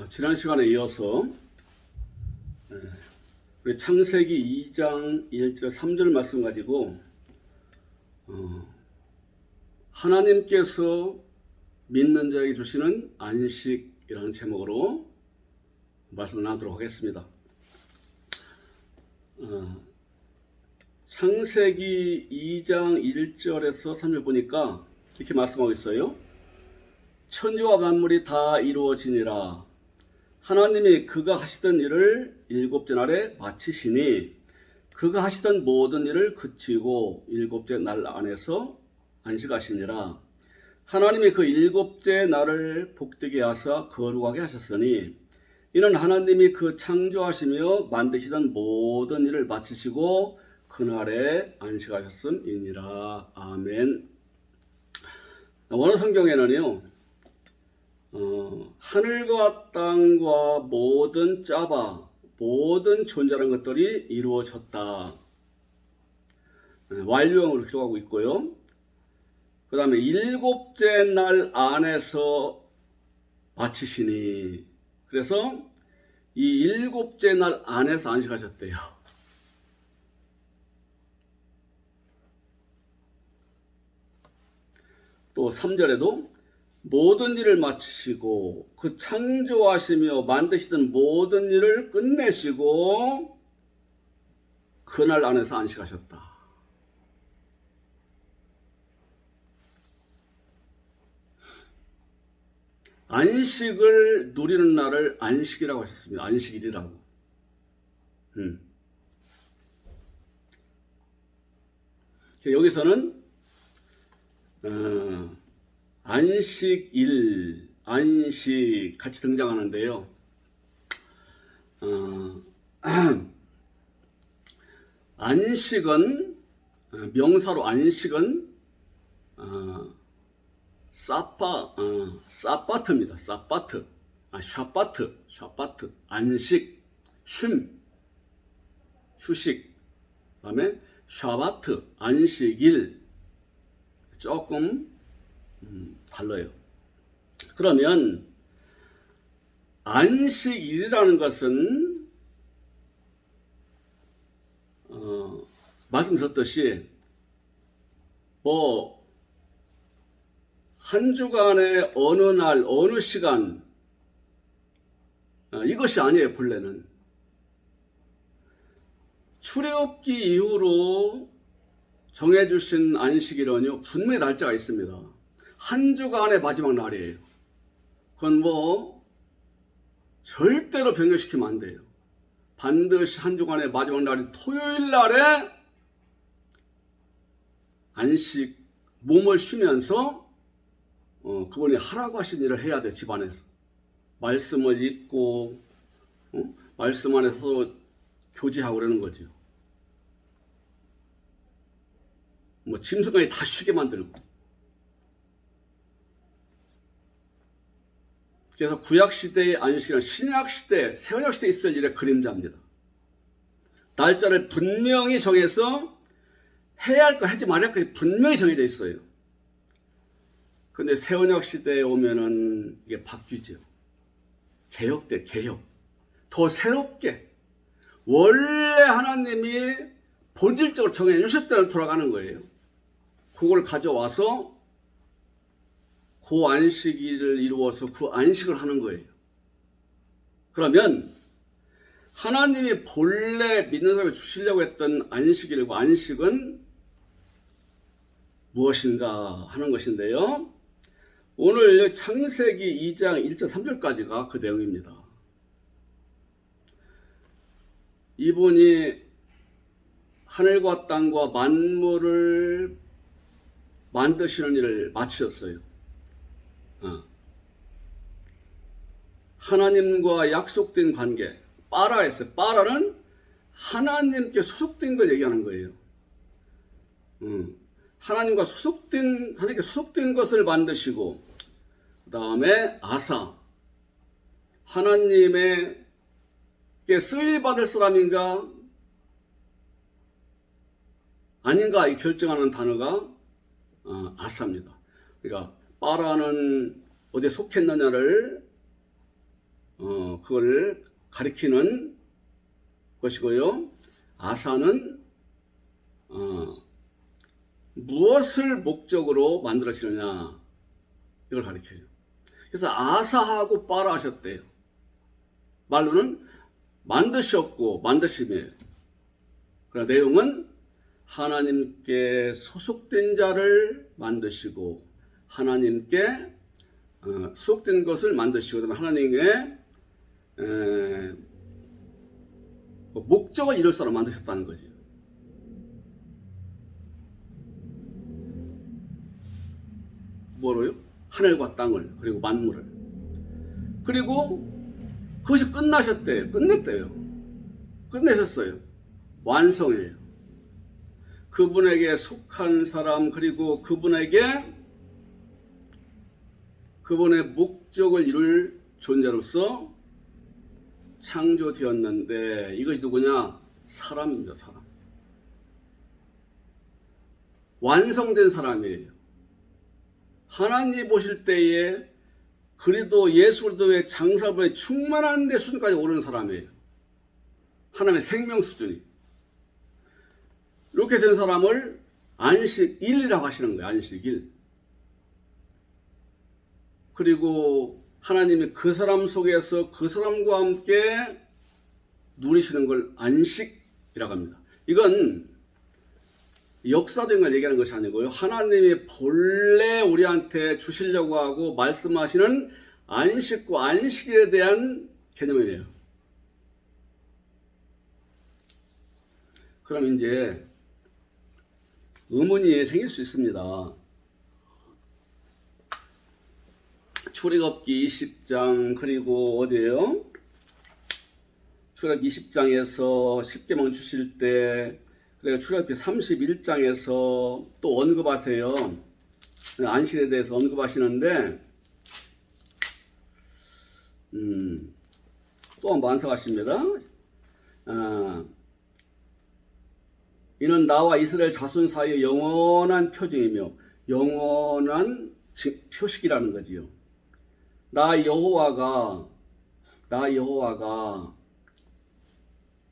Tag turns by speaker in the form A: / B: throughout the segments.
A: 지난 시간에 이어서 우리 창세기 2장 1절 3절 말씀 가지고 하나님께서 믿는 자에게 주시는 안식이라는 제목으로 말씀을 나누도록 하겠습니다. 창세기 2장 1절에서 3절 보니까 이렇게 말씀하고 있어요. 천지와 만물이 다 이루어지니라. 하나님이 그가 하시던 일을 일곱째 날에 마치시니 그가 하시던 모든 일을 그치고 일곱째 날 안에서 안식하시니라. 하나님이 그 일곱째 날을 복되게 하사 거룩하게 하셨으니 이는 하나님이 그 창조하시며 만드시던 모든 일을 마치시고 그날에 안식하셨음이니라. 아멘. 원어 성경에는요, 하늘과 땅과 모든 짜바, 모든 존재하는 것들이 이루어졌다. 완료형으로 기록하고 있고요. 그 다음에 일곱째 날 안에서 마치시니, 그래서 이 일곱째 날 안에서 안식하셨대요. 또 3절에도 모든 일을 마치시고 그 창조하시며 만드시던 모든 일을 끝내시고 그날 안에서 안식하셨다. 안식을 누리는 날을 안식이라고 하셨습니다. 안식일이라고. 여기서는 안식일, 안식 같이 등장하는데요. 안식은, 명사로 안식은 사바트입니다. 사바트, 샤바트, 안식, 휴식. 그 다음에 샤바트, 안식일. 조금 달라요. 그러면 안식일이라는 것은 말씀드렸듯이 한 주간의 어느 날 어느 시간 이것이 아니에요. 본래는 출애굽기 이후로 정해주신 안식일은요, 분명히 날짜가 있습니다. 한 주간의 마지막 날이에요. 그건 절대로 변경시키면 안 돼요. 반드시 한 주간의 마지막 날인 토요일 날에 안식, 몸을 쉬면서 그분이 하라고 하신 일을 해야 돼요. 집안에서 말씀을 읽고 말씀 안에서 교제하고 그러는 거죠. 짐승까지 다 쉬게 만들고. 그래서 구약시대의 안식일은 신약시대, 새언약시대에 있을 일의 그림자입니다. 날짜를 분명히 정해서 해야 할 거 하지 말아야 할 거 분명히 정해져 있어요. 근데 새언약시대에 오면은 이게 바뀌죠. 개혁돼, 개혁. 더 새롭게. 원래 하나님이 본질적으로 정해 주실 대로 돌아가는 거예요. 그걸 가져와서 그 안식일을 이루어서 그 안식을 하는 거예요. 그러면 하나님이 본래 믿는 사람에 주시려고 했던 안식일과 안식은 무엇인가 하는 것인데요. 오늘 창세기 2장 1절 3절까지가 그 내용입니다. 이분이 하늘과 땅과 만물을 만드시는 일을 마치셨어요. 하나님과 약속된 관계, 빠라했어요. 빠라는 하나님께 소속된 걸 얘기하는 거예요. 하나님께 소속된 것을 만드시고, 그 다음에 아사, 하나님에게 쓰임받을 사람인가 아닌가 이 결정하는 단어가 아사입니다. 그러니까 빠라는 어디에 속했느냐를 그걸 가리키는 것이고요. 아사는 무엇을 목적으로 만들어지느냐 이걸 가리켜요. 그래서 아사하고 빠라하셨대요. 말로는 만드셨고 만드심이에요. 그러나 내용은 하나님께 소속된 자를 만드시고 하나님께 소속된 것을 만드시고 그다음에 하나님의 목적을 이룰 사람 만드셨다는 거지. 뭐로요? 하늘과 땅을 그리고 만물을. 그리고 그것이 끝나셨대요. 끝냈대요. 끝내셨어요. 완성이에요. 그분에게 속한 사람 그리고 그분의 목적을 이룰 존재로서 창조되었는데 이것이 누구냐? 사람입니다. 사람. 완성된 사람이에요. 하나님 보실 때에 그리도 예수 그리스도의 장사부의 충만한 데 수준까지 오르는 사람이에요. 하나님의 생명 수준이. 이렇게 된 사람을 안식일이라고 하시는 거예요. 안식일. 그리고 하나님이 그 사람 속에서 그 사람과 함께 누리시는 걸 안식이라고 합니다. 이건 역사적인 걸 얘기하는 것이 아니고요. 하나님이 본래 우리한테 주시려고 하고 말씀하시는 안식과 안식일에 대한 개념이에요. 그럼 이제 의문이 생길 수 있습니다. 출애굽기 20장 그리고 어디에요? 출애굽기 20장에서 십계명 주실 때 그리고 출애굽기 31장에서 또 언급하세요. 안식에 대해서 언급하시는데 또 반성하십니다. 이는 나와 이스라엘 자손 사이의 영원한 표징이며 영원한 표식이라는 거지요. 나 여호와가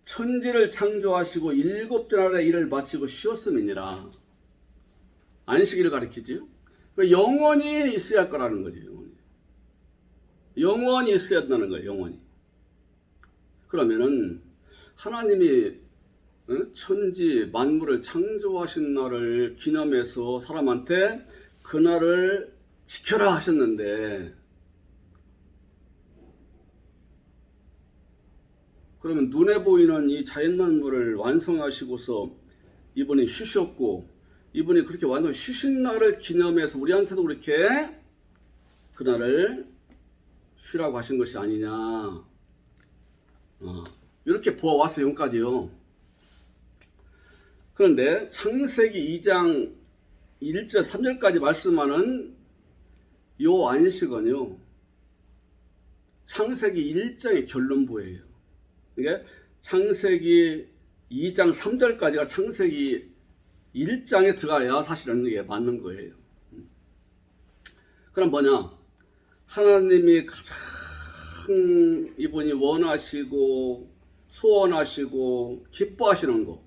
A: 천지를 창조하시고 일곱째 날에 일을 마치고 쉬었음이니라. 안식일을 가리키죠. 영원히 있어야 할 거라는 거죠. 영원히 있어야 한다는 거예요. 영원히. 그러면은 하나님이 천지 만물을 창조하신 날을 기념해서 사람한테 그날을 지켜라 하셨는데 그러면 눈에 보이는 이 자연만물을 완성하시고서 이분이 쉬셨고 이분이 그렇게 완성 쉬신 날을 기념해서 우리한테도 그렇게 그날을 쉬라고 하신 것이 아니냐. 이렇게 보아왔어요. 여기까지요. 그런데 창세기 2장 1절 3절까지 말씀하는 요 안식은요. 창세기 1장의 결론부예요. 이게 창세기 2장 3절까지가 창세기 1장에 들어가야 사실은 이게 맞는 거예요. 그럼 뭐냐? 하나님이 가장 이분이 원하시고 소원하시고 기뻐하시는 거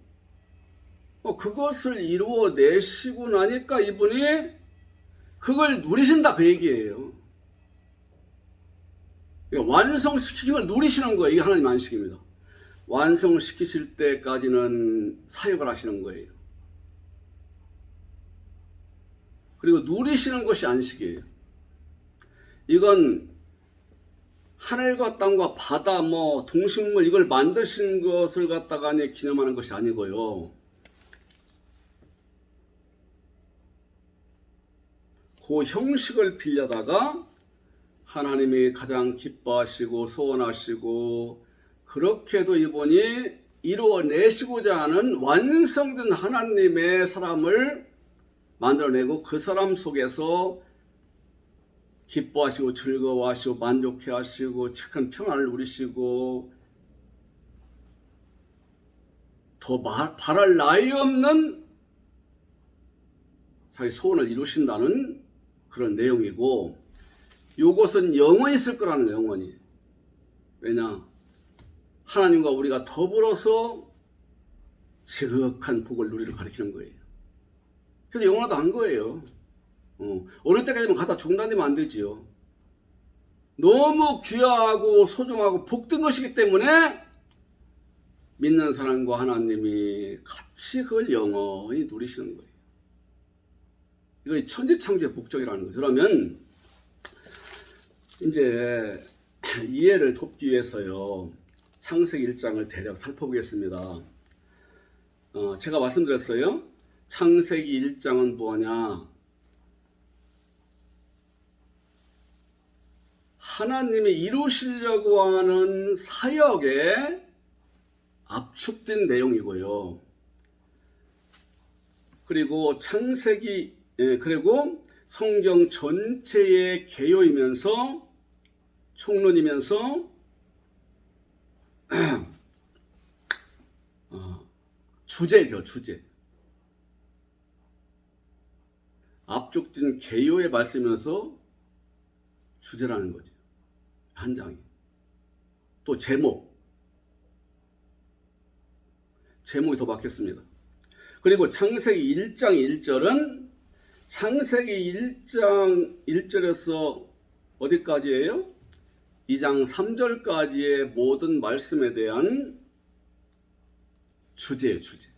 A: 그것을 이루어내시고 나니까 이분이 그걸 누리신다 그 얘기예요. 완성시키는 걸 누리시는 거예요. 이게 하나님 안식입니다. 완성시키실 때까지는 사역을 하시는 거예요. 그리고 누리시는 것이 안식이에요. 이건 하늘과 땅과 바다, 동식물 이걸 만드신 것을 갖다가 기념하는 것이 아니고요. 그 형식을 빌려다가 하나님이 가장 기뻐하시고 소원하시고 그렇게도 이분이 이루어내시고자 하는 완성된 하나님의 사람을 만들어내고 그 사람 속에서 기뻐하시고 즐거워하시고 만족해하시고 착한 평안을 누리시고 더 바랄 나위 없는 자기 소원을 이루신다는 그런 내용이고 이것은 영원히 있을 거라는 거예요. 영원히. 왜냐? 하나님과 우리가 더불어서 지극한 복을 누리를 가리키는 거예요. 그래서 영원하다 한 거예요. 어느 때까지는 갖다 중단되면 안 되지요. 너무 귀하고 소중하고 복된 것이기 때문에 믿는 사람과 하나님이 같이 그걸 영원히 누리시는 거예요. 이거 천지창조의 복종이라는 거죠. 그러면 이제 이해를 돕기 위해서요, 창세기 1장을 대략 살펴보겠습니다. 제가 말씀드렸어요. 창세기 1장은 뭐냐? 하나님이 이루시려고 하는 사역에 압축된 내용이고요. 그리고 그리고 성경 전체의 개요이면서 총론이면서 주제죠, 주제. 압축된 개요의 말씀이면서 주제라는 거죠. 한 장이. 또 제목이 더 바뀌었습니다. 그리고 창세기 1장 1절은 창세기 1장 1절에서 어디까지예요? 2장 3절까지의 모든 말씀에 대한 주제예요, 주제.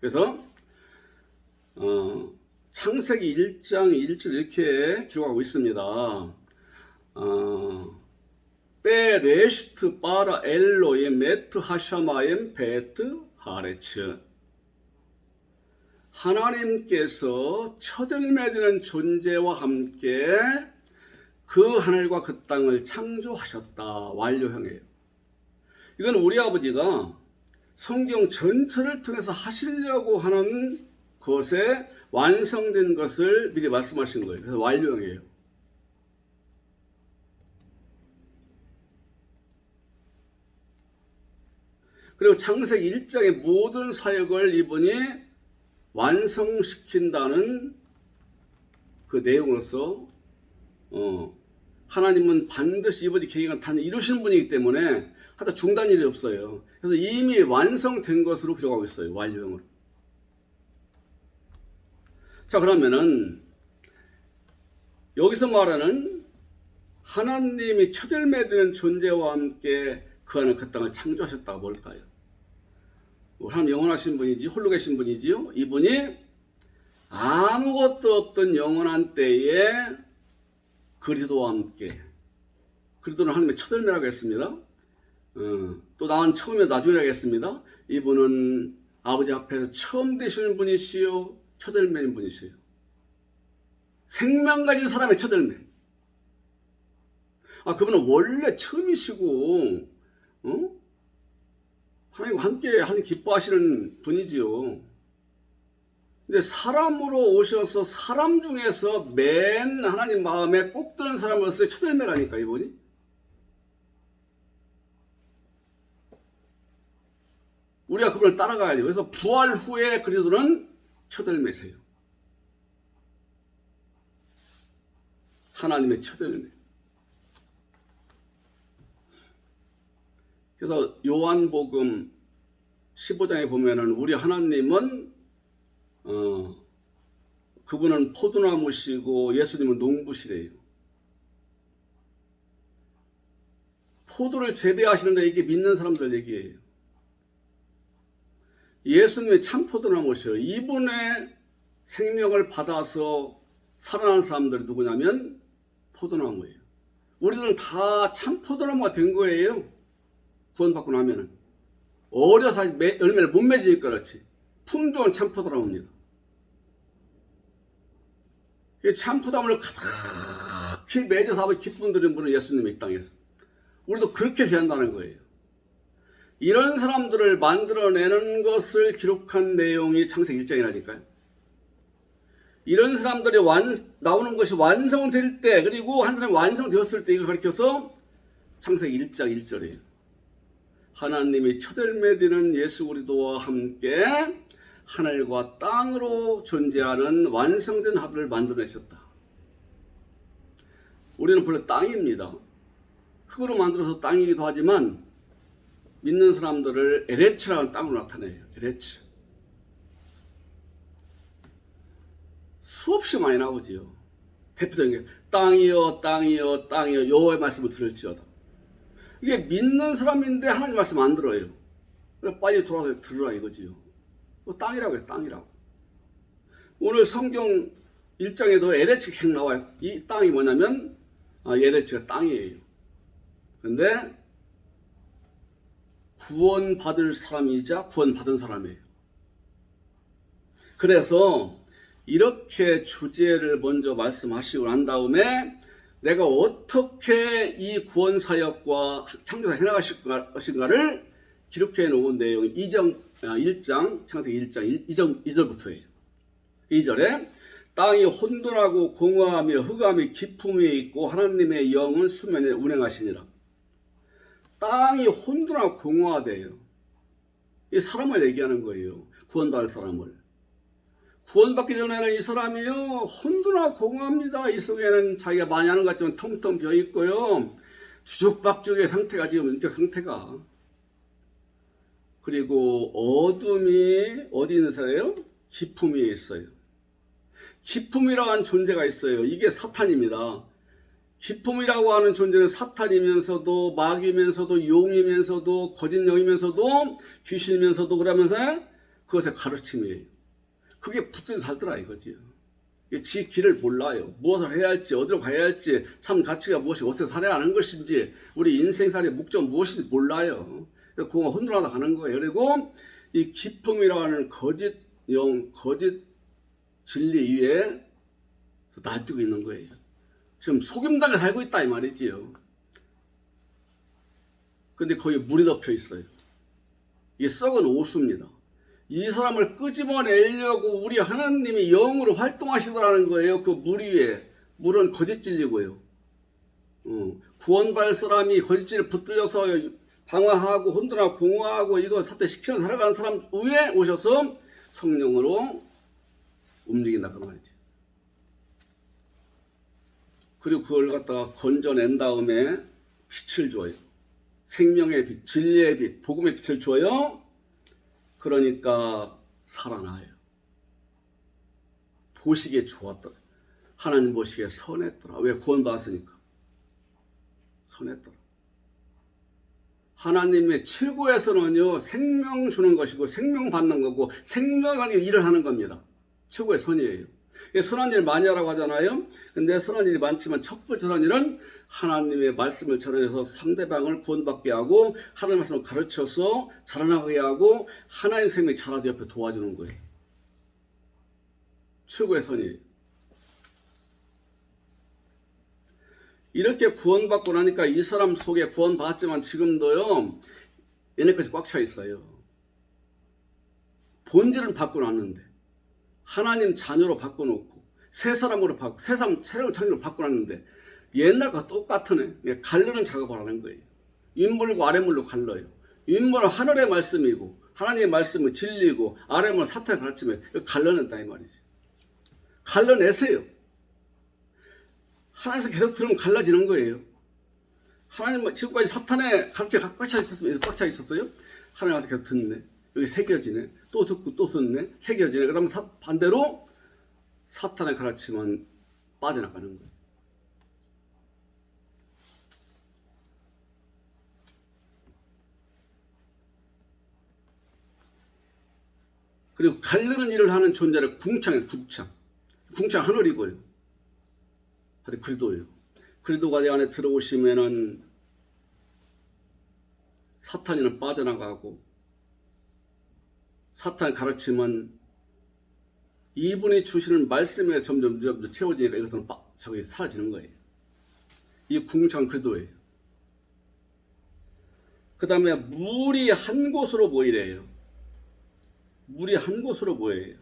A: 그래서 창세기 1장 1절 이렇게 기록하고 있습니다. 베레시트 바라 엘로임 메트 하샤마엠 베트 하레츠. 하나님께서 첫열매되는 존재와 함께 그 하늘과 그 땅을 창조하셨다. 완료형이에요. 이건 우리 아버지가 성경 전체를 통해서 하시려고 하는 것에 완성된 것을 미리 말씀하신 거예요. 그래서 완료형이에요. 그리고 창세기 1장의 모든 사역을 이분이 완성시킨다는 그 내용으로서 하나님은 반드시 이분이 계획한 단 이루시는 분이기 때문에 하다 중단 일이 없어요. 그래서 이미 완성된 것으로 기록하고 있어요. 완료형으로. 자, 그러면은 여기서 말하는 하나님이 첫열매되는 존재와 함께 그 안에 그 땅을 창조하셨다가 뭘까요? 하나님 영원하신 분이지, 홀로 계신 분이지요. 이분이 아무것도 없던 영원한 때에 그리스도와 함께, 그리스도는 하나님의 첫열매라고 했습니다. 또 나는 처음에 나중에 하겠습니다. 이분은 아버지 앞에서 처음 되시는 분이시요, 첫열매인 분이시요. 생명 가진 사람의 첫열매. 그분은 원래 처음이시고, 하나님과 함께 하는 기뻐하시는 분이지요. 근데 사람으로 오셔서 사람 중에서 맨 하나님 마음에 꼭 드는 사람으로서의 첫열매라니까, 이분이. 우리가 그분을 따라가야 돼요. 그래서 부활 후에 그리스도는 첫열매세요. 하나님의 첫열매. 그래서 요한복음 15장에 보면은 우리 하나님은 그분은 포도나무시고 예수님은 농부시래요. 포도를 재배하시는데 이게 믿는 사람들 얘기예요. 예수님이 참 포도나무시요. 이분의 생명을 받아서 살아난 사람들이 누구냐면 포도나무예요. 우리들은 다 참 포도나무가 된 거예요. 구원받고 나면은. 어려서 열매를 못 맺으니까 그렇지. 품종은 참 포도나무입니다. 참 포도나무를 가득히 맺어서 아버지 기쁨 드리는 분은 예수님의 이 땅에서. 우리도 그렇게 대한다는 거예요. 이런 사람들을 만들어내는 것을 기록한 내용이 창세기 1장이라니까요. 이런 사람들이 나오는 것이 완성될 때, 그리고 한 사람이 완성되었을 때 이걸 가리켜서 창세기 1장 1절이에요. 하나님이 첫열매 되는 예수 그리스도와 함께 하늘과 땅으로 존재하는 완성된 합을 만들어내셨다. 우리는 본래 땅입니다. 흙으로 만들어서 땅이기도 하지만 믿는 사람들을 에레츠라는 땅으로 나타내요. 에레츠. 수없이 많이 나오지요. 대표적인 게 땅이여 땅이여 땅이여 여호와의 말씀을 들을지어다. 이게 믿는 사람인데 하나님 말씀 안 들어요. 빨리 돌아서 들으라 이거지요. 땅이라고 해요. 땅이라고. 오늘 성경 1장에도 에레츠 행 나와요. 이 땅이 뭐냐면 에레츠가 땅이에요. 그런데 구원받을 사람이자 구원받은 사람이에요. 그래서 이렇게 주제를 먼저 말씀하시고 난 다음에 내가 어떻게 이 구원사역과 창조사 해나가실 것인가를 기록해 놓은 내용이 1장 창세기 1장 2절부터예요. 2절에 땅이 혼돈하고 공허하며 흑암이 깊음에 있고 하나님의 영은 수면에 운행하시니라. 땅이 혼돈하고 공허하대요. 이 사람을 얘기하는 거예요. 구원받을 사람을. 구원받기 전에는 이 사람이요 혼돈하고 공허합니다. 이 속에는 자기가 많이 하는 것 같지만 텅텅 비어 있고요. 주죽박죽의 상태가 지금 인격 상태가. 그리고 어둠이 어디 있는 사람이에요? 깊음에 있어요. 깊음이라는 존재가 있어요. 이게 사탄입니다. 깊음이라고 하는 존재는 사탄이면서도 마귀면서도 용이면서도 거짓 영이면서도 귀신이면서도 그러면서 그것의 가르침이에요. 그게 붙들려 살더라 이거지요. 지 길을 몰라요. 무엇을 해야 할지, 어디로 가야 할지, 참 가치가 무엇이고 어떻게 살아야 하는 것인지, 우리 인생살이의 목적 무엇인지 몰라요. 그래서 공허 혼돈하다 가는 거예요. 그리고 이 깊음이라는 거짓 영, 거짓 진리 위에 날뛰고 있는 거예요. 지금 속임당에 살고 있다 이 말이지요. 근데 거기 물이 덮여 있어요. 이게 썩은 오수입니다. 이 사람을 끄집어내려고 우리 하나님이 영으로 활동하시더라는 거예요. 그 물 위에. 물은 거짓 진리고요. 구원받을 사람이 거짓 진리에 붙들려서 방황하고 혼돈하고 공허하고 이거 사태시키는 살아가는 사람 위에 오셔서 성령으로 움직인다 그 말이지. 그리고 그걸 갖다가 건져낸 다음에 빛을 줘요. 생명의 빛, 진리의 빛, 복음의 빛을 줘요. 그러니까 살아나요. 보시기에 좋았더라. 하나님 보시기에 선했더라. 왜? 구원받았으니까. 선했더라. 하나님의 최고의 선은요, 생명 주는 것이고 생명 받는 거고 생명하게 일을 하는 겁니다. 최고의 선이에요. 선한 일 많이 하라고 하잖아요. 근데 선한 일이 많지만 첫 번째 선한 일은 하나님의 말씀을 전해서 상대방을 구원받게 하고 하나님의 말씀을 가르쳐서 자라나게 하고 하나님 생명이 자라도 옆에 도와주는 거예요. 최고의 선이에요. 이렇게 구원받고 나니까 이 사람 속에 구원받았지만 지금도요 얘네까지 꽉 차 있어요. 본질은 바꿔놨는데 하나님 자녀로 바꿔놓고 새 사람으로 새로운 자녀로 바꿔놨는데 옛날과 똑같은 애 갈르는 작업을 하는 거예요. 윗물과 아랫물로 갈라요. 윗물은 하늘의 말씀이고 하나님의 말씀은 진리고 아랫물은 사탄의 가르침에 갈라낸다 이 말이지. 갈라내세요. 하나님께서 계속 들으면 갈라지는 거예요. 하나님 지금까지 사탄의 가르침에 꽉 차 있었어요. 하나님께서 계속 듣네. 여기 새겨지네. 또 듣고 또 듣네. 새겨지네. 그러면 반대로 사탄의 가르침은 빠져나가는 거예요. 그리고 갈르는 일을 하는 존재를 궁창이에요. 궁창 하늘이고요. 하여튼 그리도예요. 그리도가 내 안에 들어오시면은 사탄이는 빠져나가고 사탄의 가르침은 이분이 주시는 말씀에 점점 채워지니까 이것은 저기 사라지는 거예요. 이 궁창 그리도예요. 그 다음에 물이 한 곳으로 모이래요. 물이 한 곳으로 모여요.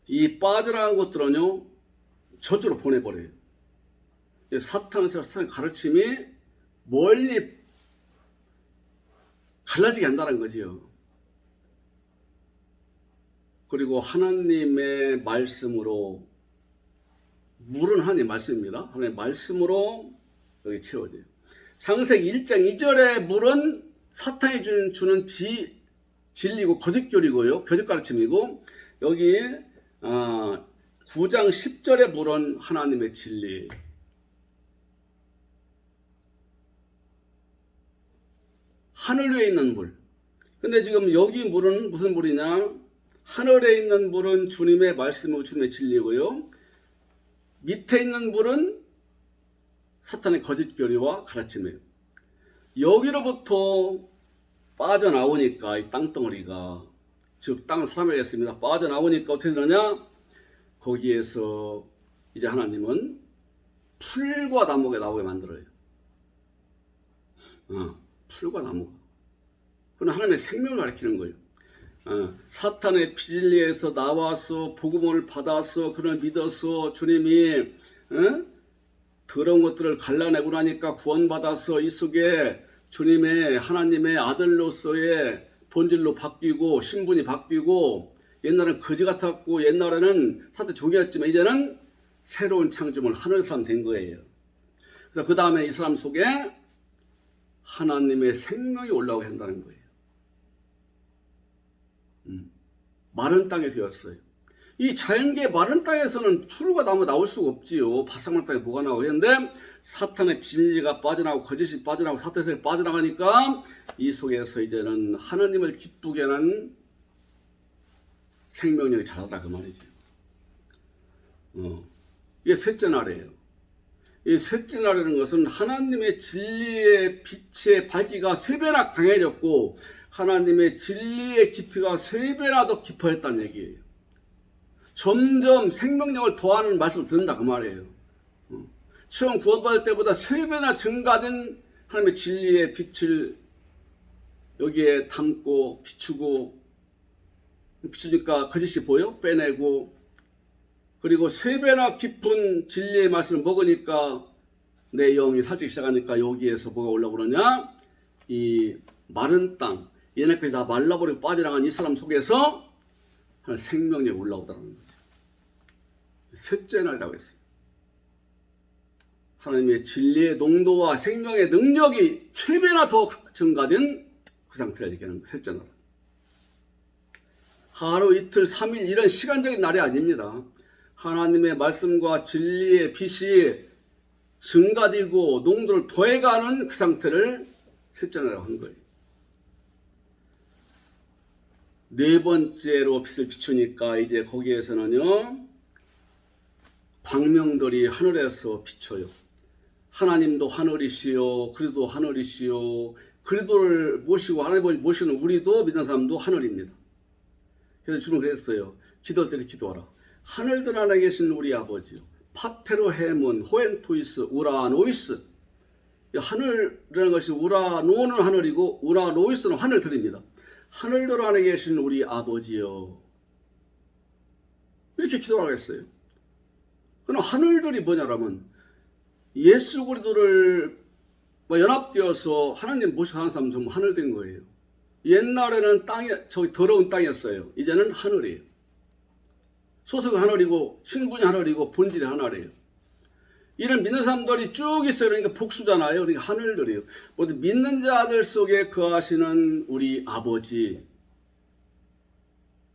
A: 이 빠져나간 것들은요 저쪽으로 보내버려요. 사탄의 가르침이 멀리 갈라지게 한다는 거지요. 그리고 하나님의 말씀으로, 물은 하나님의 말씀입니다. 하나님의 말씀으로 여기 채워져요. 창세기 1장 2절의 물은 사탄이 주는 진리고 거짓교리고요. 거짓 가르침이고, 여기 9장 10절의 물은 하나님의 진리. 하늘 위에 있는 물. 근데 지금 여기 물은 무슨 물이냐? 하늘에 있는 물은 주님의 말씀이고 주님의 진리고요. 밑에 있는 물은 사탄의 거짓교리와 가르침이에요. 여기로부터 빠져나오니까 이 땅덩어리가, 즉 땅은 사람에게 있습니다. 빠져나오니까 어떻게 되느냐? 거기에서 이제 하나님은 풀과 나무가 나오게 만들어요. 풀과 나무가. 그건 하나님의 생명을 가리키는 거예요. 사탄의 피진리에서 나와서 복음을 받아서 그를 믿어서 주님이 더러운 것들을 갈라내고 나니까 구원받아서 이 속에 주님의 하나님의 아들로서의 본질로 바뀌고 신분이 바뀌고, 옛날에는 거지 같았고 옛날에는 사탄 종이었지만 이제는 새로운 창조물 하늘 사람 된 거예요. 그래서 그 다음에 이 사람 속에 하나님의 생명이 올라오게 한다는 거예요. 마른 땅에 되었어요. 이 자연계 마른 땅에서는 풀과 나무 나올 수가 없지요. 바싹한 땅에 뭐가 나오겠는데, 사탄의 진리가 빠져나가고 거짓이 빠져나가고 사탄이 빠져나가니까 이 속에서 이제는 하나님을 기쁘게 하는 생명력이 자라다 그 말이죠. 이게 셋째 날이에요. 이 셋째 날이라는 것은 하나님의 진리의 빛의 밝기가 3배나 강해졌고 하나님의 진리의 깊이가 3배나 더 깊어졌다는 얘기예요. 점점 생명력을 더하는 말씀을 듣는다 그 말이에요. 처음 구원받을 때보다 3배나 증가된 하나님의 진리의 빛을 여기에 담고 비추니까 거짓이 보여? 빼내고, 그리고 3배나 깊은 진리의 말씀을 먹으니까 내 영이 살찌기 시작하니까 여기에서 뭐가 올라오느냐? 이 마른 땅, 얘네까지 다 말라버리고 빠져나간 이 사람 속에서 생명력이 올라오더라는 거죠. 셋째 날이라고 했어요. 하나님의 진리의 농도와 생명의 능력이 7배나 더 증가된 그 상태를 얘기하는 거예요. 셋째 날. 하루, 이틀, 3일 이런 시간적인 날이 아닙니다. 하나님의 말씀과 진리의 빛이 증가되고 농도를 더해가는 그 상태를 셋째 날이라고 한 거예요. 네 번째로 빛을 비추니까 이제 거기에서는요, 광명들이 하늘에서 비춰요. 하나님도 하늘이시요, 그리스도 하늘이시요, 그리스도를 모시고 하나님을 모시는 우리도 믿는 사람도 하늘입니다. 그래서 주는 그랬어요. 기도할 때 기도하라. 하늘들 안에 계신 우리 아버지요, 파테로 헤문 호엔토이스 우라노이스. 하늘이라는 것이 우라노는 하늘이고 우라노이스는 하늘들입니다. 하늘들 안에 계신 우리 아버지요, 이렇게 기도하겠어요. 그럼 하늘들이 뭐냐라면 예수 그리스도를 연합되어서 하나님 모시고 하는 사람 전부 하늘된 거예요. 옛날에는 저기 더러운 땅이었어요. 이제는 하늘이에요. 소속이 하늘이고 신분이 하늘이고 본질이 하늘이에요. 이런 믿는 사람들이 쭉 있어요. 그러니까 복수잖아요. 그러니까 하늘들이에요. 모두 믿는 자들 속에 거하시는 우리 아버지.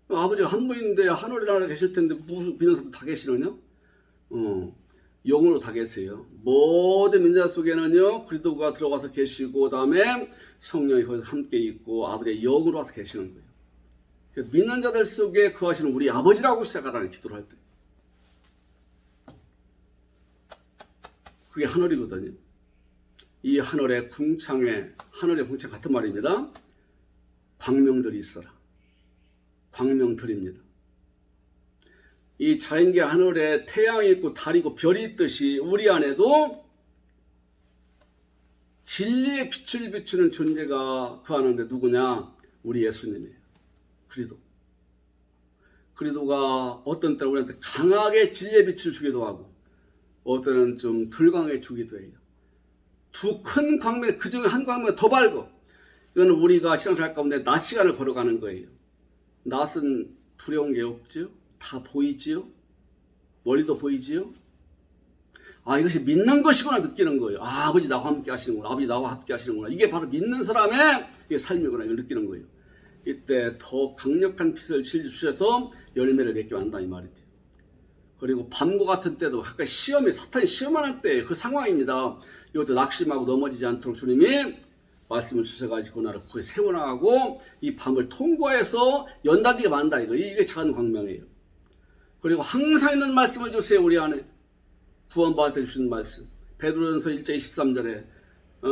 A: 아버지가 한 분인데 하늘에 나라 계실 텐데 무슨 믿는 사람 다 계시느냐? 영으로 다 계세요. 모든 믿는 자 속에는요, 그리스도가 들어가서 계시고, 다음에 성령이 거기서 함께 있고, 아버지의 영으로 와서 계시는 거예요. 믿는 자들 속에 거하시는 우리 아버지라고 시작하라는 기도를 할 때. 그게 하늘이거든요. 이 하늘의 궁창에, 하늘의 궁창 같은 말입니다. 광명들이 있어라. 광명들입니다. 이 자연계 하늘에 태양이 있고 달이 있고 별이 있듯이 우리 안에도 진리의 빛을 비추는 존재가 그 안에 누구냐? 우리 예수님이에요. 그리스도가 어떤 때는 우리한테 강하게 진리의 빛을 주기도 하고 어떤 때는 좀 덜 강하게 주기도 해요. 두 큰 광명, 그 중에 한 광명 더 밝고, 이거는 우리가 시간을 할 가운데 낮 시간을 걸어가는 거예요. 낮은 두려운 게 없지요? 다 보이지요? 머리도 보이지요? 아, 이것이 믿는 것이구나 느끼는 거예요. 아, 아버지 나와 함께 하시는구나. 아버지 나와 함께 하시는구나. 이게 바로 믿는 사람의 이게 삶이구나. 이걸 느끼는 거예요. 이때 더 강력한 빛을 주셔서 열매를 맺게 한다 이 말이죠. 그리고 밤과 같은 때도 가까이 시험이 사탄이 시험하는 때 그 상황입니다. 이것도 낙심하고 넘어지지 않도록 주님이 말씀을 주셔가지고 나를 거기 세워나가고 이 밤을 통과해서 연단되게 만다 이게 작은 광명이에요. 그리고 항상 있는 말씀을 주세요. 우리 안에 구원받을 때 주신 말씀. 베드로전서 1장 23절에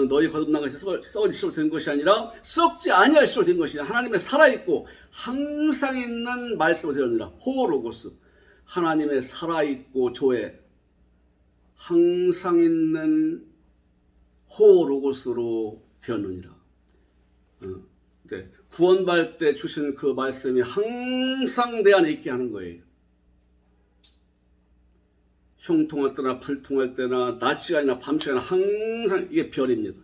A: 너희 거듭난 것이 썩어질수록 된 것이 아니라 썩지 아니할수록 된 것이냐. 하나님의 살아있고 항상 있는 말씀을 드렸느라. 호로고스. 하나님의 살아있고 조에 항상 있는 호로고스로 되었느니라. 네. 구원받을 때 주신 그 말씀이 항상 내 안에 있게 하는 거예요. 형통할 때나 불통할 때나 낮 시간이나 밤 시간이나 항상 이게 별입니다.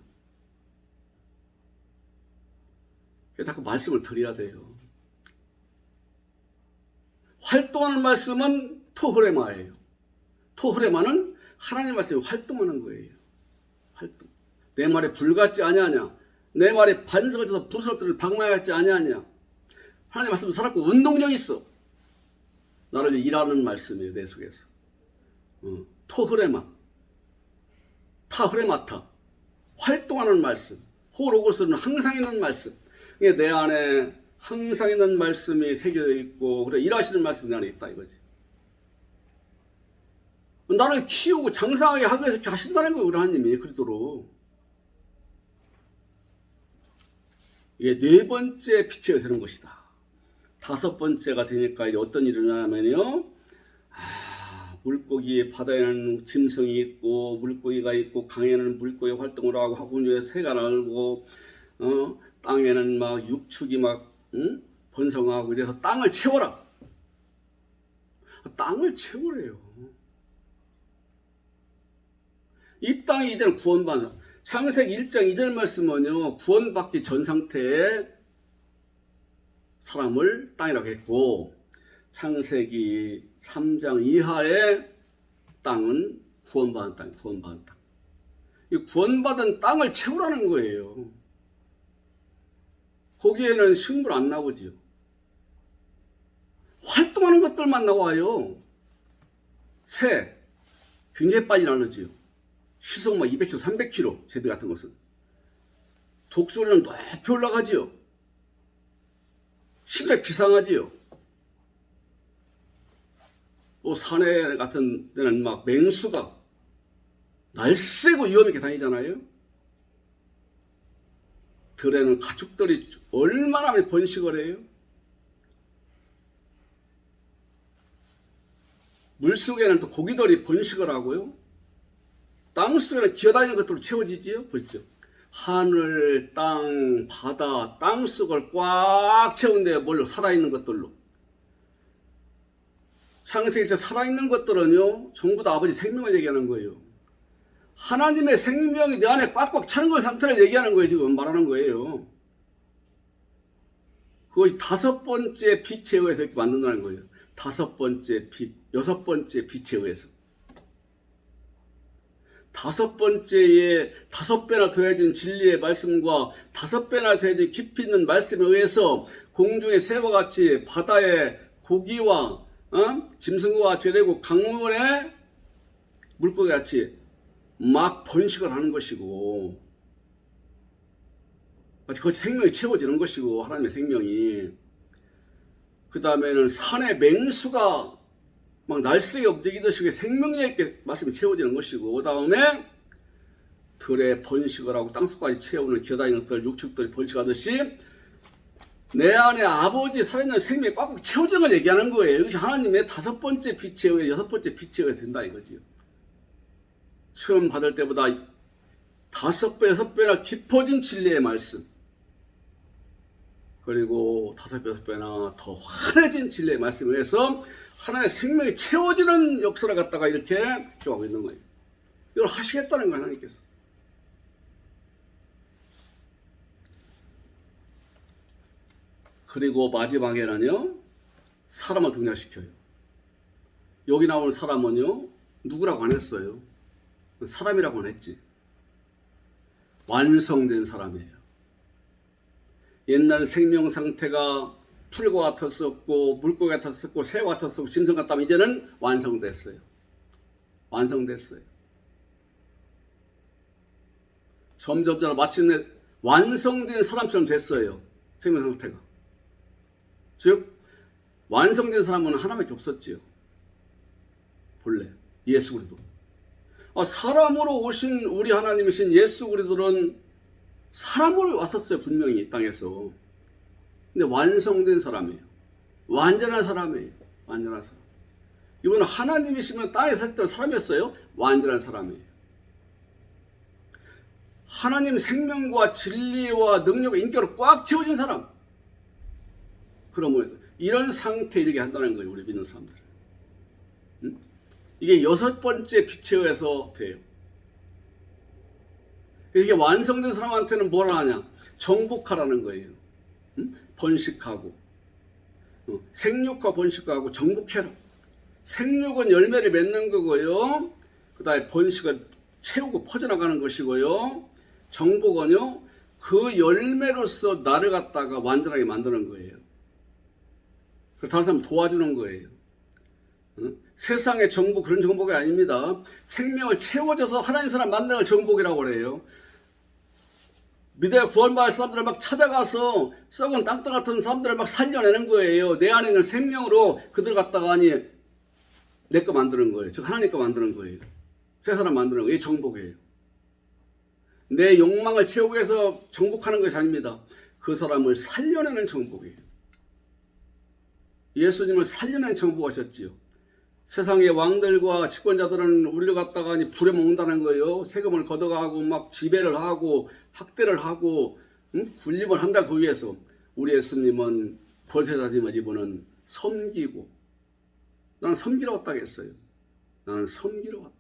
A: 그래서 자꾸 말씀을 드려야 돼요. 활동하는 말씀은 토흐레마예요. 토흐레마는 하나님의 말씀이 활동하는 거예요. 활동. 내 말에 불같지 아니하냐. 내 말에 반석을 쳐서 부스럭들을 방망이같지 아니하냐. 하나님의 말씀은 살았고 운동력 있어. 나를 일하는 말씀이에요. 내 속에서. 토흐레마, 타흐레마타, 활동하는 말씀. 호로고스는 항상 있는 말씀. 이게 내 안에 항상 있는 말씀이 새겨져 있고, 그래 일하시는 말씀이 내 안에 있다 이거지. 나를 키우고 장성하게 하기 위해서 이렇게 하신다는 거예요, 우리 하나님이 그리도록. 이게 네 번째 빛이 되는 것이다. 다섯 번째가 되니까 이제 어떤 일이 일어나냐면요. 물고기, 바다에는 짐승이 있고 물고기가 있고 강에는 물고기 활동을 하고 화분 위에 새가 날고 땅에는 막 육축이 막 번성하고 이래서 땅을 채워라. 땅을 채우래요. 이 땅이 이제는 구원받는 창세기 1장 2절 말씀은요. 구원받기 전 상태의 사람을 땅이라고 했고 창세기 3장 이하의 땅은 구원받은 땅, 구원받은 땅. 이 구원받은 땅을 채우라는 거예요. 거기에는 식물 안 나오지요. 활동하는 것들만 나와요. 새, 굉장히 빨리 나르지요. 시속 막 200km, 300km, 제비 같은 것은. 독수리는 높이 올라가지요. 심지어 비상하지요. 또 산에 같은 데는 막 맹수가 날쌔고 위험 있게 다니잖아요. 들에는 가축들이 얼마나 번식을 해요. 물속에는 또 고기들이 번식을 하고요. 땅속에는 기어다니는 것들로 채워지지요. 보십시오. 하늘, 땅, 바다, 땅속을 꽉 채운대요. 뭘로? 살아있는 것들로. 창세기에서 살아있는 것들은요, 전부 다 아버지 생명을 얘기하는 거예요. 하나님의 생명이 내 안에 꽉꽉 차는 걸 상태를 얘기하는 거예요. 지금 말하는 거예요. 그것이 다섯 번째 빛에 의해서 이렇게 만든다는 거예요. 다섯 번째 빛, 여섯 번째 빛에 의해서. 다섯 번째에 다섯 배나 더해진 진리의 말씀과 다섯 배나 더해진 깊이 있는 말씀에 의해서 공중의 새와 같이 바다의 고기와 짐승과 같이 되고 강물의 물고기 같이 막 번식을 하는 것이고 그것이 생명이 채워지는 것이고 하나님의 생명이 그 다음에는 산의 맹수가 막 날쌔게 움직이듯이 생명력 있게 말씀이 채워지는 것이고 그 다음에 들에 번식을 하고 땅속까지 채우는 기어다니는 것들 육축들이 번식하듯이 내 안에 아버지 살아있는 생명이 꽉꽉 채워지는 걸 얘기하는 거예요. 이것이 하나님의 다섯 번째 빛에 의해 여섯 번째 빛에 의해 된다 이거지요. 처음 받을 때보다 다섯 배 여섯 배나 깊어진 진리의 말씀 그리고 다섯 배 여섯 배나 더 환해진 진리의 말씀에 의해서 하나의 생명이 채워지는 역사를 갖다가 이렇게 하고 있는 거예요. 이걸 하시겠다는 거예요, 하나님께서. 그리고 마지막에는요, 사람을 등장시켜요. 여기 나오는 사람은요, 누구라고 안 했어요. 사람이라고 안 했지. 완성된 사람이에요. 옛날 생명 상태가 풀과 같았었고 물고기 같았었고 새와 같았었고 짐승 같다면 이제는 완성됐어요. 완성됐어요. 점점 마침내 완성된 사람처럼 됐어요. 생명 상태가. 즉 완성된 사람은 하나밖에 없었지요. 본래 예수 그리스도. 사람으로 오신 우리 하나님이신 예수 그리스도는 사람으로 왔었어요. 분명히 이 땅에서. 근데 완성된 사람이에요. 완전한 사람이에요. 완전한 사람. 이분은 하나님이시면 땅에 살 때 사람이었어요. 완전한 사람이에요. 하나님 생명과 진리와 능력과 인격으로 꽉 채워진 사람. 그런 거에서 이런 상태에 이르게 한다는 거예요. 우리 믿는 사람들. 응? 이게 6번째 빛에 의해서 돼요. 이게 완성된 사람한테는 뭐라 하냐? 정복하라는 거예요. 응? 번식하고 생육과 번식하고 정복해라. 생육은 열매를 맺는 거고요. 그 다음에 번식은 채우고 퍼져나가는 것이고요. 정복은요, 그 열매로서 나를 갖다가 완전하게 만드는 거예요. 다른 사람 도와주는 거예요. 세상의 정복, 그런 정복이 아닙니다. 생명을 채워줘서 하나님 사람 만드는 정복이라고 그래요. 믿어야 구원받을 사람들을 막 찾아가서 썩은 땅덩 같은 사람들을 막 살려내는 거예요. 내 안에 있는 생명으로 그들 갖다가 내 거 만드는 거예요. 즉 하나님 거 만드는 거예요. 새 사람 만드는 거예요. 이게 정복이에요. 내 욕망을 채우기 위해서 정복하는 것이 아닙니다. 그 사람을 살려내는 정복이에요. 예수님을 살려내는 정복하셨지요. 세상의 왕들과 집권자들은 우리를 갖다가 부려먹는다는 거예요. 세금을 걷어가고 막 지배를 하고 학대를 하고 군림을 한다. 그 위해서 우리 예수님은 벌새다짐을 이분은 섬기고, 나는 섬기러 왔다 했어요. 나는 섬기러 왔다.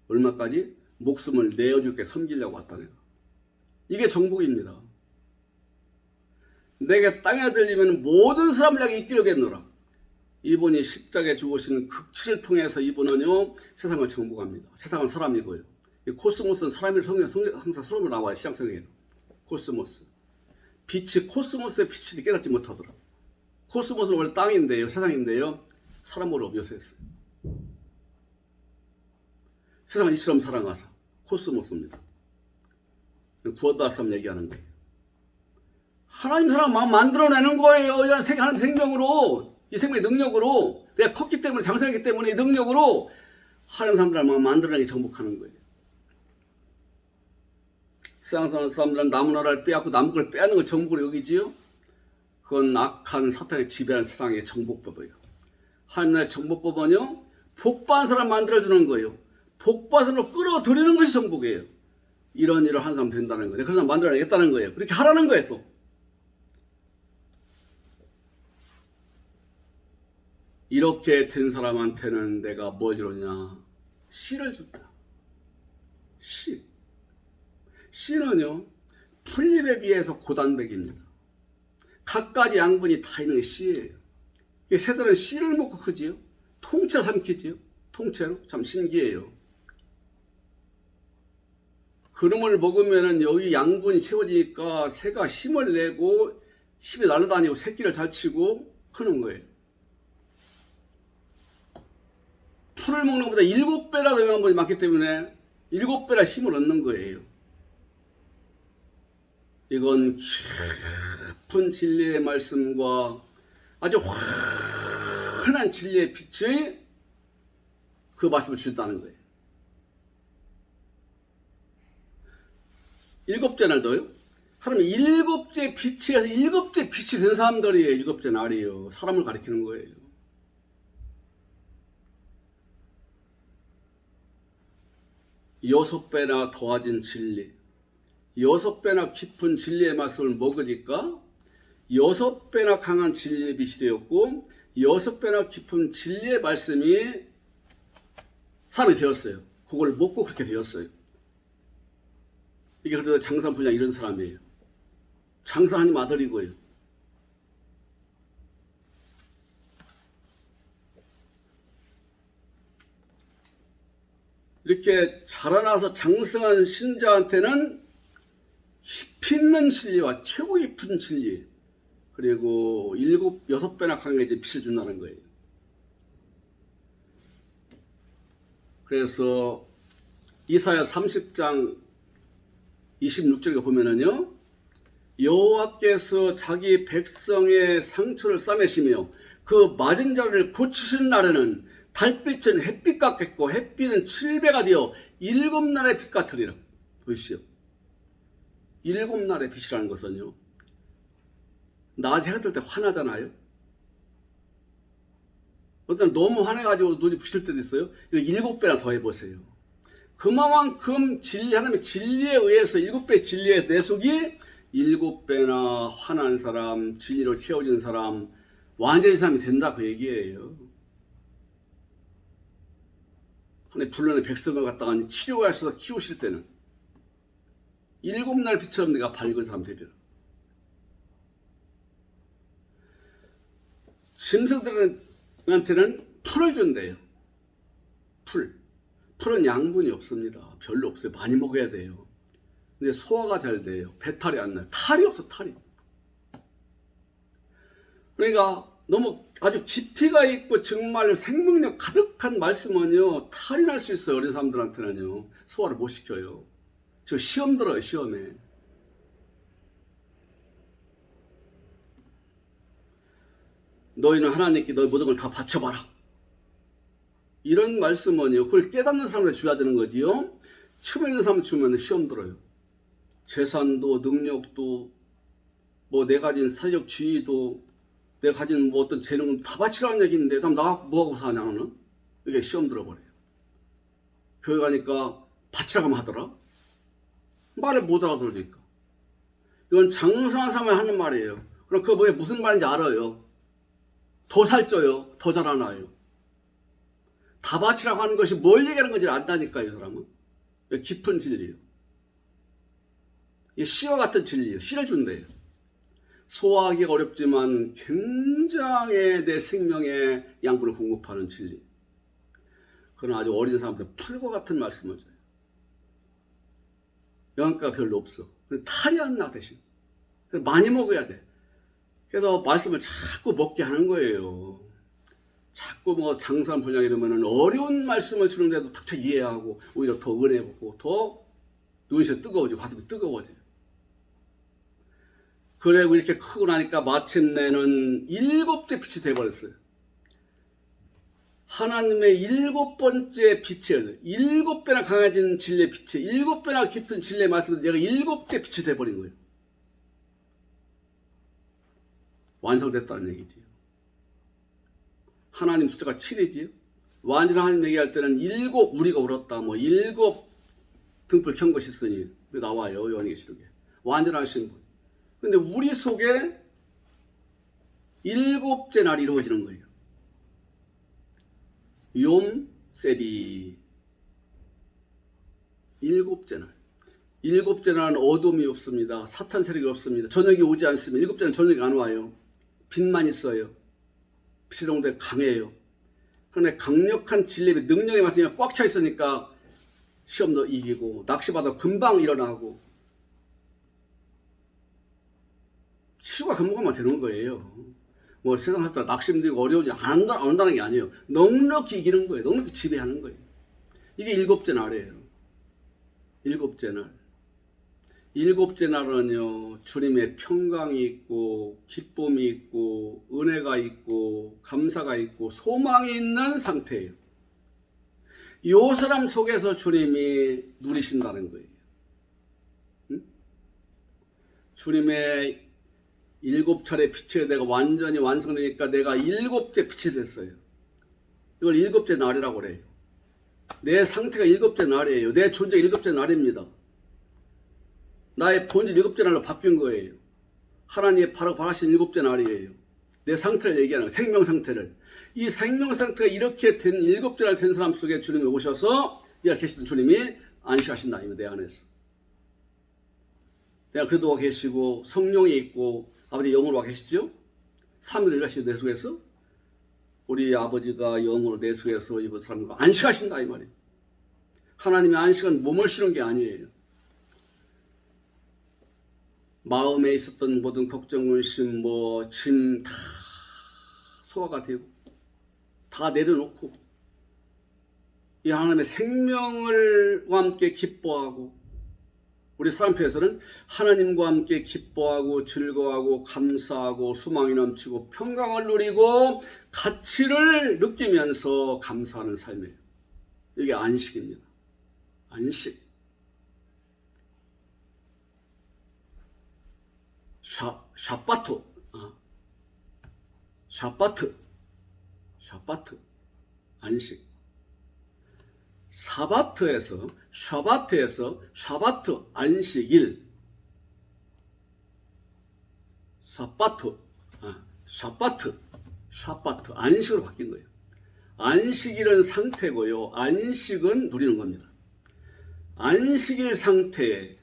A: 얼마까지? 목숨을 내어줄게 섬기려고 왔다 내가. 이게 정복입니다. 내게 땅에 들리면 모든 사람을 내게 이끌겠노라. 이분이 십자가에 죽으신 극치를 통해서 이분은요 세상을 정복합니다. 세상은 사람이고요. 코스모스는 사람이라고 항상 서론으로 나와요. 시장성에는 코스모스. 빛이 코스모스의 빛이 깨닫지 못하더라. 코스모스는 원래 땅인데요, 세상인데요, 사람으로 묘사했어요. 세상을 이처럼 사랑하사. 코스모스입니다. 구원받을 사람 얘기하는 거예요. 하나님 사람 만들어내는 거예요. 하나님 생명으로, 이 생명의 능력으로, 내가 컸기 때문에, 장성했기 때문에 이 능력으로 하나님 사람들을 만들어내게 정복하는 거예요. 세상 사람들은 나무나라를 빼앗고 남국을 빼앗는 걸 정복으로 여기지요. 그건 악한 사탄의 지배한 세상의 정복법이에요. 하나님의 정복법은요, 복받은 사람 만들어주는 거예요. 복받은 사람으로 끌어들이는 것이 정복이에요. 이런 일을 하는 사람 된다는 거예요. 그런 사람 만들어내겠다는 거예요. 그렇게 하라는 거예요, 또. 이렇게 된 사람한테는 내가 뭘 주느냐? 씨를 준다. 씨. 씨는요, 풀잎에 비해서 고단백입니다. 갖가지 양분이 다 있는 게 씨예요. 새들은 씨를 먹고 크지요. 통째로 삼키지요. 통째로. 참 신기해요. 그름을 먹으면 여기 양분이 채워지니까 새가 힘을 내고 힘이 날아다니고 새끼를 잘 치고 크는 거예요. 풀을 먹는 것보다 7배나 더 영양분이 많기 때문에 7배나 힘을 얻는 거예요. 이건 깊은 진리의 말씀과 아주 환한 진리의 빛을 그 말씀을 준다는 거예요. 7째 날도요. 하나님 7째 빛에서 7째 빛이 된 사람들이에요. 7째 날이에요. 사람을 가리키는 거예요. 여섯 배나 더해진 진리, 6배나 깊은 진리의 말씀을 먹으니까 6배나 강한 진리의 빛이 되었고 6배나 깊은 진리의 말씀이 사람이 되었어요. 그걸 먹고 그렇게 되었어요. 이게 그래도 장사 분야 이런 사람이에요. 장사 하나님 아들이고요. 이렇게 자라나서 장성한 신자한테는 깊이 있는 진리와 최고 깊은 진리, 그리고 6배나 강해진 빛을 준다는 거예요. 그래서 이사야 30장 26절에 보면은요, 여호와께서 자기 백성의 상처를 싸매시며 그 맞은 자를 고치신 날에는 달빛은 햇빛 같겠고 햇빛은 7배가 되어 7날의 빛 같으리라. 보십시오. 7날의 빛이라는 것은요, 낮에 해가 뜰 때 화나잖아요. 어떤 너무 화내가지고 눈이 부실 때도 있어요. 이거 7배나 더 해보세요. 그만큼 진리, 하나님의 진리에 의해서 7배 진리의 내 속이 7배나 화난 사람, 진리로 채워진 사람, 완전히 사람이 된다, 그 얘기예요. 하나님 불러내 백성을 갖다가 치료하셔서 키우실 때는 7날 빛처럼 내가 밝은 사람 되리라. 짐승들한테는 풀을 준대요. 풀은 양분이 없습니다. 별로 없어요. 많이 먹어야 돼요. 근데 소화가 잘 돼요. 배탈이 안 나요. 탈이 없어, 탈이. 그러니까 너무 아주 깊이가 있고 정말 생명력 가득한 말씀은요, 탈이 날 수 있어요. 어린 사람들한테는요. 소화를 못 시켜요. 저 시험 들어요, 시험에. 너희는 하나님께 너희 모든 걸 다 바쳐봐라. 이런 말씀은요, 그걸 깨닫는 사람한테 줘야 되는 거지요. 처음 있는 사람 주면 시험 들어요. 재산도, 능력도, 뭐 내가 가진 사회적 지위도, 내가 가진 뭐 어떤 재능은 다 바치라는 얘기인데, 그럼 나 뭐하고 사냐, 너는? 이게 시험 들어버려요. 교회 가니까 바치라고 하더라? 말을 못 알아들으니까. 이건 장성한 사람이 하는 말이에요. 그럼 그거 뭐에 무슨 말인지 알아요. 더 살쪄요. 더 자라나요. 다 바치라고 하는 것이 뭘 얘기하는 건지 안다니까요, 이 사람은. 깊은 진리예요. 이 씨와 같은 진리예요. 씨를 준대요. 소화하기가 어렵지만 굉장히 내 생명의 양분을 공급하는 진리. 그러나 아주 어린 사람들 풀과 같은 말씀을 줘요. 영양가가 별로 없어. 탈이 안 나, 대신. 많이 먹어야 돼. 그래서 말씀을 자꾸 먹게 하는 거예요. 자꾸 뭐 장사한 분야 이러면은 어려운 말씀을 주는데도 탁 이해하고 오히려 더 은혜 받고 더 눈이 뜨거워지고 가슴이 뜨거워져요. 그리고 이렇게 크고 나니까 마침내는 7째 빛이 되어버렸어요. 하나님의 7번째 빛이에요. 7배나 강해진 진리의 빛이, 7배나 깊은 진리의 말씀은 내가 7째 빛이 되어버린 거예요. 완성됐다는 얘기지요. 하나님 숫자가 7이지요. 완전한 하나님 얘기할 때는 7 우리가 울었다. 뭐 7 등불 켠 것이 있으니 나와요. 요한계시록에. 완전하신 분. 근데 우리 속에 7째 날이 이루어지는 거예요. 욤 세리. 7째 날. 7째 날은 어둠이 없습니다. 사탄 세력이 없습니다. 저녁이 오지 않습니다. 7째 날은 저녁이 안 와요. 빛만 있어요. 빛의 정도에 강해요. 그런데 강력한 진리의 능력의 말씀이 꽉 차 있으니까 시험도 이기고 낚시받아 금방 일어나고 치유가 금방만 되는 거예요. 뭐 세상 살다 낚시 힘들고 어려운지 안 한다는 게 아니에요. 넉넉히 이기는 거예요. 넉넉히 지배하는 거예요. 이게 7째 날이에요. 7째 날. 7째 날은요, 주님의 평강이 있고, 기쁨이 있고, 은혜가 있고, 감사가 있고, 소망이 있는 상태예요. 이 사람 속에서 주님이 누리신다는 거예요. 응? 주님의 7차례 빛이 내가 완전히 완성되니까 내가 7째 빛이 됐어요. 이걸 7째 날이라고 그래요. 내 상태가 7째 날이에요. 내 존재가 7째 날입니다. 나의 본질 7째 날로 바뀐 거예요. 하나님의 바로 바라신 7째 날이에요. 내 상태를 얘기하는 거예요. 생명 상태를. 이 생명 상태가 이렇게 된 7째 날 된 사람 속에 주님이 오셔서 내가 계시던 주님이 안식하신다. 내 안에서. 내가 그리스도가 계시고 성령이 있고 아버지 영으로 와 계시죠? 3일 일하시는 내 속에서 우리 아버지가 영으로 내 속에서 이 사람과 안식하신다 이 말이에요. 하나님의 안식은 몸을 쉬는 게 아니에요. 마음에 있었던 모든 걱정, 의심, 짐 다 소화가 되고 다 내려놓고 이 하나님의 생명을과 함께 기뻐하고, 우리 사람표에서는 하나님과 함께 기뻐하고 즐거워하고 감사하고 소망이 넘치고 평강을 누리고 가치를 느끼면서 감사하는 삶이에요. 이게 안식입니다. 안식. 샤바트, 샤바트, 안식. 샤바트에서 안식일, 샤바트 안식으로 바뀐 거예요. 안식일은 상태고요, 안식은 누리는 겁니다. 안식일 상태에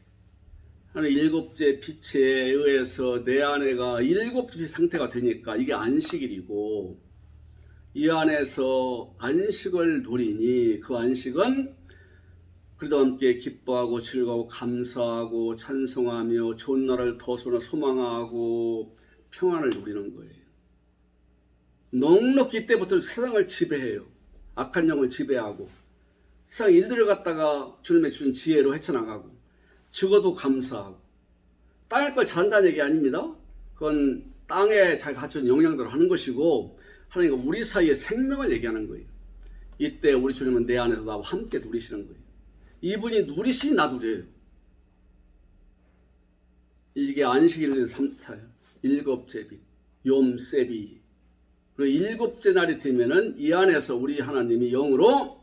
A: 하는 일곱째 빛에 의해서 내 아내가 일곱째 빛 상태가 되니까 이게 안식일이고, 이 안에서 안식을 누리니 그 안식은 그리도 함께 기뻐하고 즐거워 감사하고 찬송하며 좋은 날을 더 소망하고 평안을 누리는 거예요. 넉넉히 이때부터 세상을 지배해요. 악한 영을 지배하고 세상 일들을 갖다가 주님의 주신 지혜로 헤쳐나가고 적어도 감사하고. 땅의 걸 잘한다는 얘기 아닙니다. 그건 땅에 잘 갖춘 영향대로 하는 것이고, 하나님과 우리 사이의 생명을 얘기하는 거예요. 이때 우리 주님은 내 안에서 나와 함께 누리시는 거예요. 이분이 누리시니 나 누려요. 이게 안식일 3차예요. 일곱째 빛, 욤세비. 그리고 일곱째 날이 되면은 이 안에서 우리 하나님이 영으로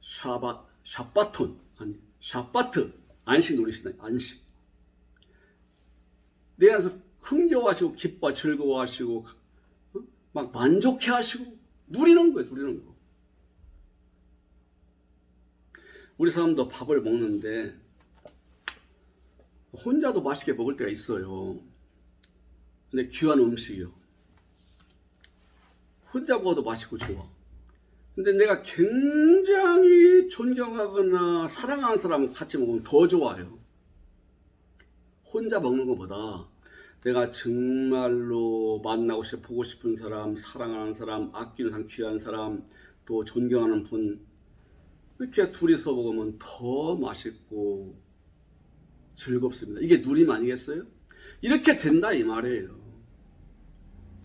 A: 샤바트, 안식 누리시다. 안식. 내 안에서 흥겨워하시고 기뻐 즐거워하시고 막 만족해 하시고 누리는 거예요. 누리는 거. 우리 사람도 밥을 먹는데 혼자도 맛있게 먹을 때가 있어요. 근데 귀한 음식이요. 혼자 먹어도 맛있고 좋아. 근데 내가 굉장히 존경하거나 사랑하는 사람과 같이 먹으면 더 좋아요. 혼자 먹는 것보다 내가 정말로 만나고 싶어 보고 싶은 사람, 사랑하는 사람, 아끼는 사람, 귀한 사람, 또 존경하는 분, 이렇게 둘이서 먹으면 더 맛있고 즐겁습니다. 이게 누림 아니겠어요? 이렇게 된다 이 말이에요.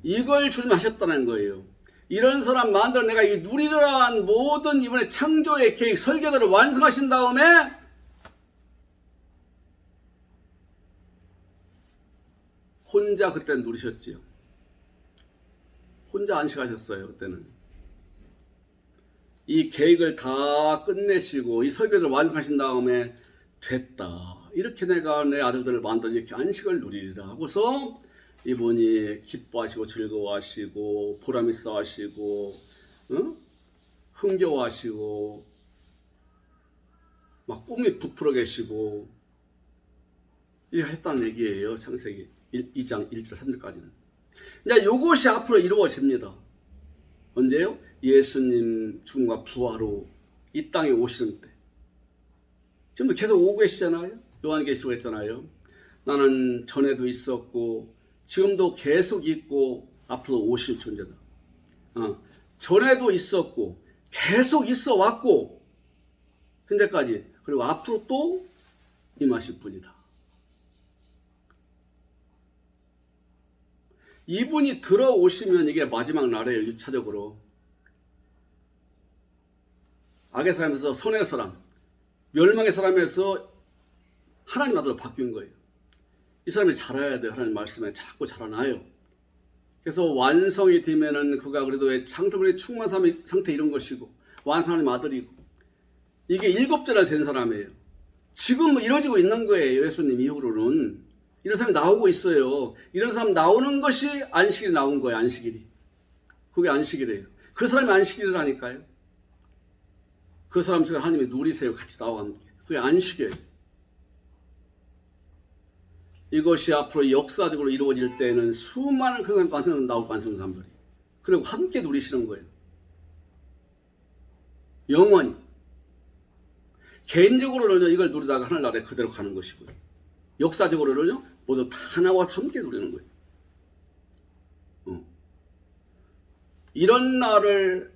A: 이걸 주님 하셨다는 거예요. 이런 사람 만들어 내가 이 누리려한 모든 이번에 창조의 계획, 설계도를 완성하신 다음에 혼자 그때는 누리셨지요. 혼자 안식하셨어요. 그때는. 이 계획을 다 끝내시고 이 설계도를 완성하신 다음에 됐다. 이렇게 내가 내 아들들을 만들어 이렇게 안식을 누리리라 하고서 이분이 기뻐하시고 즐거워하시고 보람있어 하시고 흥겨워하시고 막 꿈이 부풀어 계시고 이렇게 했다는 얘기예요. 창세기 2장 1절 3절까지는. 이제 이것이 앞으로 이루어집니다. 언제요? 예수님 죽음과 부활로 이 땅에 오시는 때. 지금도 계속 오고 계시잖아요. 요한계시록 했잖아요. 나는 전에도 있었고 지금도 계속 있고 앞으로 오실 존재다. 전에도 있었고 계속 있어 왔고 현재까지, 그리고 앞으로 또 임하실 분이다. 이분이 들어오시면 이게 마지막 날이에요. 1차적으로 악의 사람에서 선의 사람, 멸망의 사람에서 하나님 아들로 바뀐 거예요. 이 사람이 자라야 돼요. 하나님 말씀에 자꾸 자라나요. 그래서 완성이 되면은 그가 그래도 창조물의 충만한 상태 이런 것이고 완성하는 아들이고, 이게 7자나 된 사람이에요. 지금 이루어지고 있는 거예요. 예수님 이후로는 이런 사람이 나오고 있어요. 이런 사람 나오는 것이 안식일이 나온 거예요. 안식일이. 그게 안식일이에요. 그 사람이 안식일이라니까요. 그 사람 중에 하나님이 누리세요. 같이 나와 함께. 그게 안식이에요. 이것이 앞으로 역사적으로 이루어질 때는 수많은 그런 반성은 나올 반성 사람들이, 그리고 함께 누리시는 거예요. 영원히. 개인적으로는요, 이걸 누리다가 하늘나라에 그대로 가는 것이고요. 역사적으로는요, 모두 다 나와서 함께 누리는 거예요. 이런 날을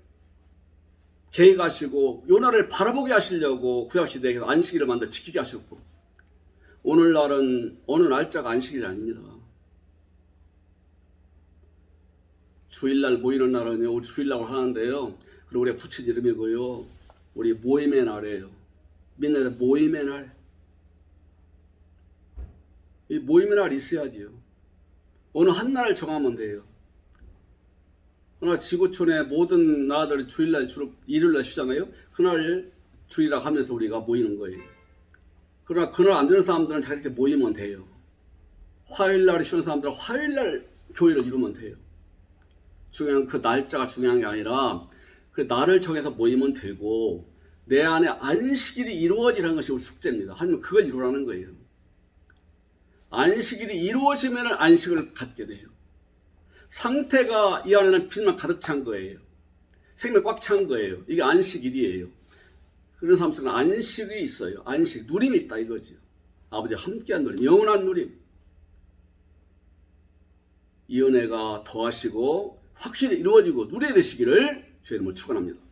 A: 계획하시고, 이 날을 바라보게 하시려고 구약시대에 안식일을 만들어 지키게 하셨고, 오늘날은 어느 날짜가 안식일이 아닙니다. 주일날 모이는 날은요, 우리 주일날을 하는데요, 그리고 우리가 붙인 이름이고요, 우리 모임의 날이에요. 믿는 모임의 날. 이 모임의 날이 있어야지요. 어느 한 날을 정하면 돼요. 그러나 지구촌의 모든 나라들이 주일날 주로 일요일날 쉬잖아요. 그날 주일이라고 하면서 우리가 모이는 거예요. 그러나 그날 안 되는 사람들은 자기들끼리 모이면 돼요. 화요일날 쉬는 사람들은 화요일날 교회를 이루면 돼요. 중요한 그 날짜가 중요한 게 아니라 그 날을 정해서 모이면 되고 내 안에 안식일이 이루어지라는 것이 우리 숙제입니다. 하지만 그걸 이루라는 거예요. 안식일이 이루어지면 안식을 갖게 돼요. 상태가 이 안에는 빛만 가득 찬 거예요. 생명 꽉 찬 거예요. 이게 안식일이에요. 그런 사람 속에는 안식이 있어요. 안식, 누림이 있다 이거죠. 아버지와 함께한 누림, 영원한 누림. 이 은혜가 더하시고 확실히 이루어지고 누리게 되시기를 주의 이름으로 축원합니다.